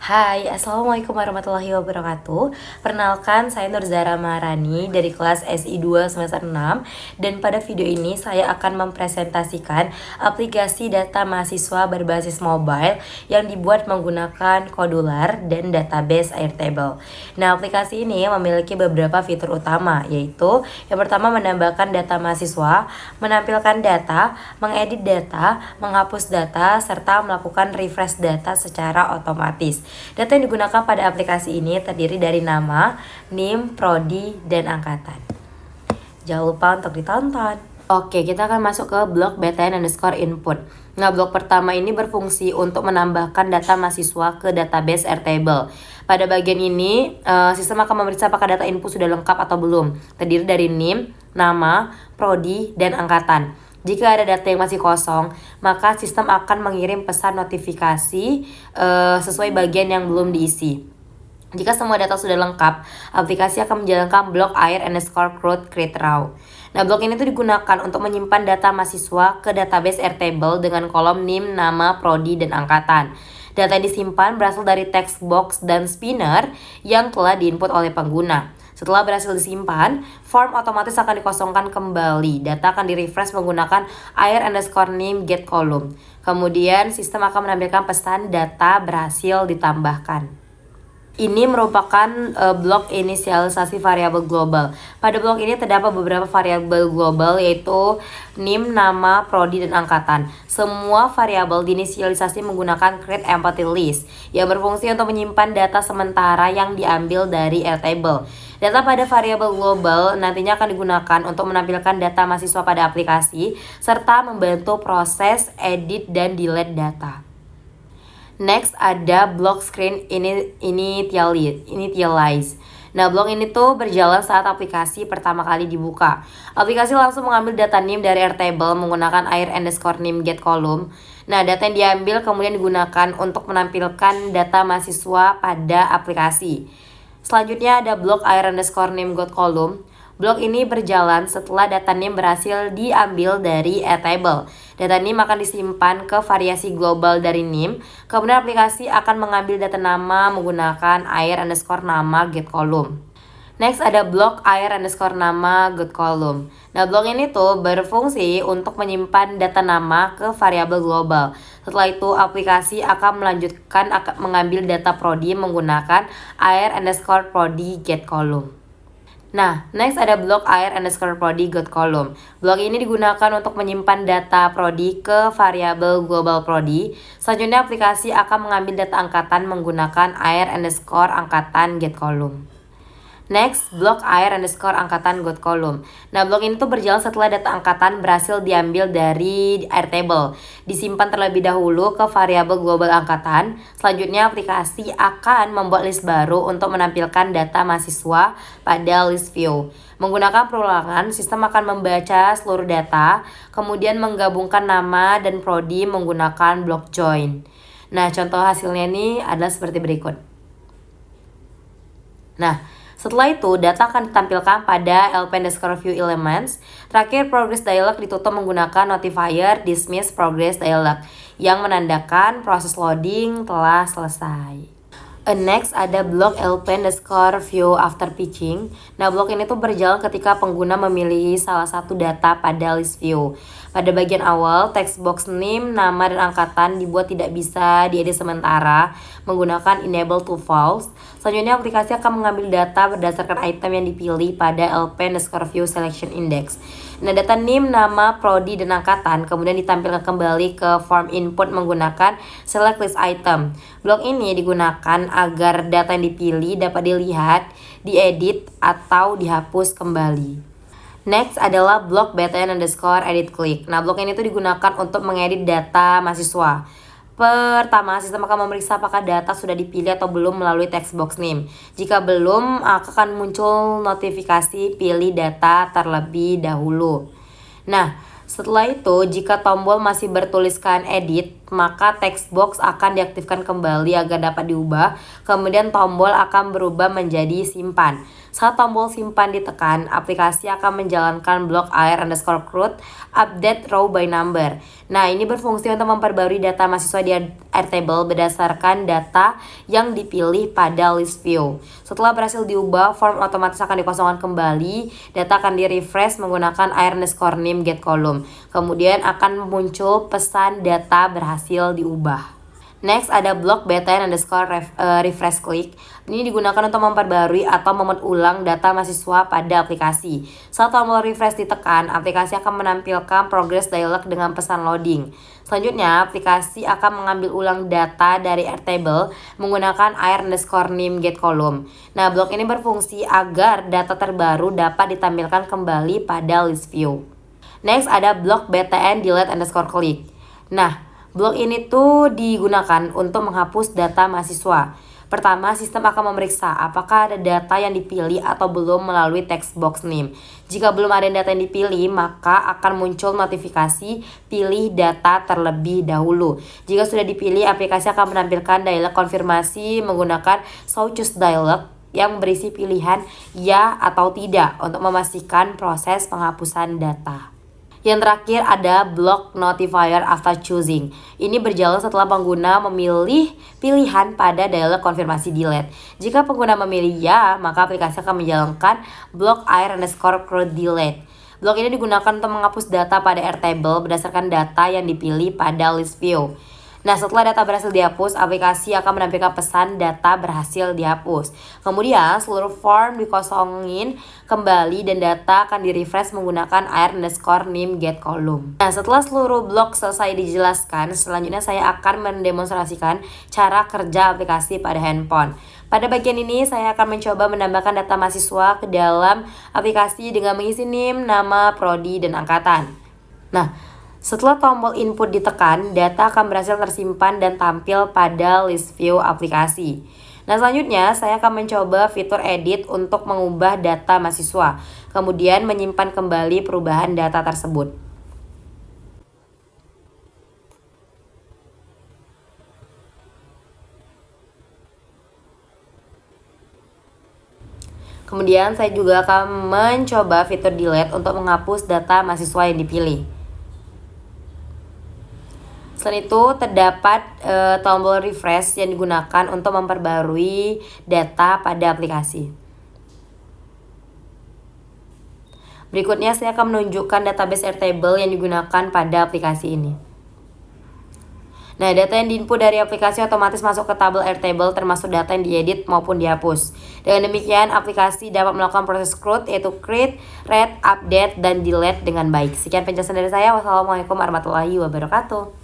Hai, Assalamualaikum warahmatullahi wabarakatuh. Perkenalkan, saya Nurzara Maharani dari kelas SI 2 semester 6. Dan pada video ini saya akan mempresentasikan aplikasi data mahasiswa berbasis mobile yang dibuat menggunakan Kodular dan database Airtable. Nah, aplikasi ini memiliki beberapa fitur utama, yaitu yang pertama menambahkan data mahasiswa, menampilkan data, mengedit data, menghapus data, serta melakukan refresh data secara otomatis. Data yang digunakan pada aplikasi ini terdiri dari nama, NIM, prodi, dan angkatan. Jangan lupa untuk ditonton. Oke, kita akan masuk ke blok btn_input. Nah, blok pertama ini berfungsi untuk menambahkan data mahasiswa ke database Airtable. Pada bagian ini, sistem akan memeriksa apakah data input sudah lengkap atau belum. Terdiri dari NIM, nama, prodi, dan angkatan. Jika ada data yang masih kosong, maka sistem akan mengirim pesan notifikasi sesuai bagian yang belum diisi. Jika semua data sudah lengkap, aplikasi akan menjalankan blok air_crowd create raw. Nah, blok ini tuh digunakan untuk menyimpan data mahasiswa ke database Airtable dengan kolom NIM, nama, prodi, dan angkatan. Data yang disimpan berasal dari text box dan spinner yang telah diinput oleh pengguna. Setelah berhasil disimpan, form otomatis akan dikosongkan kembali. Data akan di-refresh menggunakan air_name get column. Kemudian sistem akan menampilkan pesan data berhasil ditambahkan. Ini merupakan blok inisialisasi variabel global. Pada blok ini terdapat beberapa variabel global yaitu NIM, nama, prodi, dan angkatan. Semua variabel diinisialisasi menggunakan create empty list yang berfungsi untuk menyimpan data sementara yang diambil dari Airtable. Data pada variabel global nantinya akan digunakan untuk menampilkan data mahasiswa pada aplikasi serta membantu proses edit dan delete data. Next ada block screen initialize. Nah, blok ini tuh berjalan saat aplikasi pertama kali dibuka. Aplikasi langsung mengambil data NIM dari Airtable menggunakan air_name get column. Nah, data yang diambil kemudian digunakan untuk menampilkan data mahasiswa pada aplikasi. Selanjutnya ada blok air_name get column. Blok ini berjalan setelah data NIM berhasil diambil dari Airtable. Data NIM akan disimpan ke variasi global dari NIM. Kemudian aplikasi akan mengambil data nama menggunakan air_nama get column. Next ada blok air_nama get column. Nah, blok ini tuh berfungsi untuk menyimpan data nama ke variabel global. Setelah itu aplikasi akan mengambil data prodi menggunakan air_prodi get column. Nah, next ada blok air_prodi get column. Blok ini digunakan untuk menyimpan data prodi ke variabel global prodi. Selanjutnya aplikasi akan mengambil data angkatan menggunakan air_angkatan get column. Next, blok air_angkatan get column. Nah, blok ini tuh berjalan setelah data angkatan berhasil diambil dari Airtable. Disimpan terlebih dahulu ke variabel global angkatan. Selanjutnya aplikasi akan membuat list baru untuk menampilkan data mahasiswa pada list view. Menggunakan perulangan, sistem akan membaca seluruh data, kemudian menggabungkan nama dan prodi menggunakan blok join. Nah, contoh hasilnya ini adalah seperti berikut. Nah, setelah itu, data akan ditampilkan pada lp_view_elements. Terakhir, progress dialog ditutup menggunakan notifier dismiss progress dialog yang menandakan proses loading telah selesai. Next ada blok lp_view after pitching. Nah, blok ini tuh berjalan ketika pengguna memilih salah satu data pada list view. Pada bagian awal, text box name, nama, dan angkatan dibuat tidak bisa diedit sementara menggunakan enable to false. Selanjutnya aplikasi akan mengambil data berdasarkan item yang dipilih pada lp_view selection index. Nah, data NIM, nama, prodi, dan angkatan kemudian ditampilkan kembali ke form input menggunakan select list item. Blok ini digunakan agar data yang dipilih dapat dilihat, diedit, atau dihapus kembali. Next adalah blok btn_edit click. Nah, blok ini tuh digunakan untuk mengedit data mahasiswa. Pertama, sistem akan memeriksa apakah data sudah dipilih atau belum melalui text box name. Jika belum, akan muncul notifikasi pilih data terlebih dahulu. Nah, setelah itu, jika tombol masih bertuliskan edit, maka text box akan diaktifkan kembali agar dapat diubah. Kemudian tombol akan berubah menjadi simpan. Saat tombol simpan ditekan, aplikasi akan menjalankan blok air_crude update row by number. Nah, ini berfungsi untuk memperbarui data mahasiswa di Airtable berdasarkan data yang dipilih pada list view. Setelah berhasil diubah, form otomatis akan dikosongkan kembali, data akan di-refresh menggunakan air_name get column. Kemudian akan muncul pesan data berhasil diubah. Next ada blok refresh click. Ini digunakan untuk memperbarui atau memutar ulang data mahasiswa pada aplikasi. Saat tombol refresh ditekan, aplikasi akan menampilkan progress dialog dengan pesan loading. Selanjutnya, aplikasi akan mengambil ulang data dari Airtable menggunakan air_name get column. Nah, blok ini berfungsi agar data terbaru dapat ditampilkan kembali pada list view. Next ada blok delete_click. Nah, blok ini tuh digunakan untuk menghapus data mahasiswa. Pertama, sistem akan memeriksa apakah ada data yang dipilih atau belum melalui text box name. Jika belum ada data yang dipilih, maka akan muncul notifikasi pilih data terlebih dahulu. Jika sudah dipilih, aplikasi akan menampilkan dialog konfirmasi menggunakan show choose dialog yang berisi pilihan ya atau tidak untuk memastikan proses penghapusan data. Yang terakhir ada block notifier after choosing. Ini berjalan setelah pengguna memilih pilihan pada dialog konfirmasi delete. Jika pengguna memilih ya, maka aplikasi akan menjalankan block air_crude delete. Blok ini digunakan untuk menghapus data pada Airtable berdasarkan data yang dipilih pada list view. Nah, setelah data berhasil dihapus, aplikasi akan menampilkan pesan data berhasil dihapus. Kemudian, seluruh form dikosongin kembali dan data akan di-refresh menggunakan air_name get column. Nah, setelah seluruh blok selesai dijelaskan, selanjutnya saya akan mendemonstrasikan cara kerja aplikasi pada handphone. Pada bagian ini, saya akan mencoba menambahkan data mahasiswa ke dalam aplikasi dengan mengisi NIM, nama, prodi, dan angkatan. Nah, setelah tombol input ditekan, data akan berhasil tersimpan dan tampil pada list view aplikasi. Nah, selanjutnya saya akan mencoba fitur edit untuk mengubah data mahasiswa, kemudian menyimpan kembali perubahan data tersebut. Kemudian saya juga akan mencoba fitur delete untuk menghapus data mahasiswa yang dipilih. Selain itu, terdapat tombol refresh yang digunakan untuk memperbarui data pada aplikasi. Berikutnya, saya akan menunjukkan database Airtable yang digunakan pada aplikasi ini. Nah, data yang diinput dari aplikasi otomatis masuk ke tabel Airtable termasuk data yang diedit maupun dihapus. Dengan demikian, aplikasi dapat melakukan proses CRUD yaitu create, read, update, dan delete dengan baik. Sekian penjelasan dari saya. Wassalamualaikum warahmatullahi wabarakatuh.